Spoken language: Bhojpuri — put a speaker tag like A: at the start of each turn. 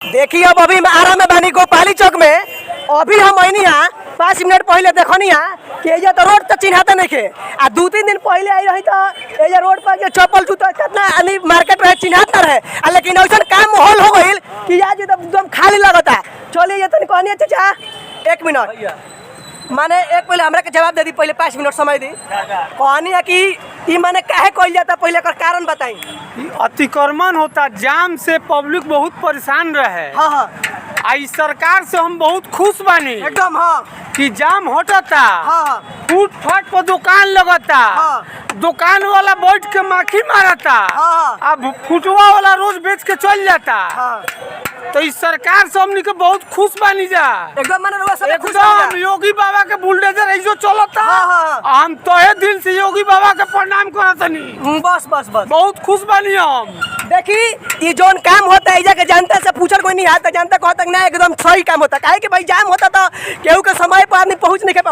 A: देखिए अब अभी आरा में बानी गोपाली चौक में अभी हम आईनी 5 मिनट पहले देखनी कि एजा तो रोड तो चिन्हाते नहीं के आ 2-3 दिन पहले आई रही तो एजा रोड पर चप्पल जूता कितना मार्केट रहे चिन्हाता रहे लेकिन ऐसा काम माहौल हो गई कि आज एकदम खाली लगता। चलिए तनी कहनी चाचा 1 मिनट माने एक पहले हमरा के जवाब दे दी, पहले 5 मिनट समय दी। कहनी है कि ई माने काहे कइल जाता, पहले एकर कारण बताई।
B: अतिक्रमण होता, जाम से पब्लिक बहुत परेशान रहे।
A: हाँ
B: आई सरकार से हम बहुत खुश बानी
A: एकदम। हाँ
B: कि जाम हटता।
A: हाँ
B: फूट फाट पर दुकान लगता।
A: हाँ
B: दुकान वाला बैठ के माखी मारता।
A: हाँ
B: अब फुटवा वाला रोज बेच के चल जाता।
A: हाँ
B: तो इस सरकार से हमनी के बहुत खुश बानी जा
A: एकदम। माने रउआ सब खुश
B: एकदम। योगी बाबा के बुलडोजर ऐसो चलता।
A: हाँ।
B: हम तो दिल से योगी बाबा के प्रणाम करतनी।
A: बस बस बस
B: बहुत खुश बानी हम।
A: देखी ये जोन काम होता है के जनता से पूछल कोई नहीं आता, जनता कहता ना एकदम सही काम होता। काहे कि भाई जाम होता तो केहू के समय पर आदमी पहुंच नहीं के पाओ।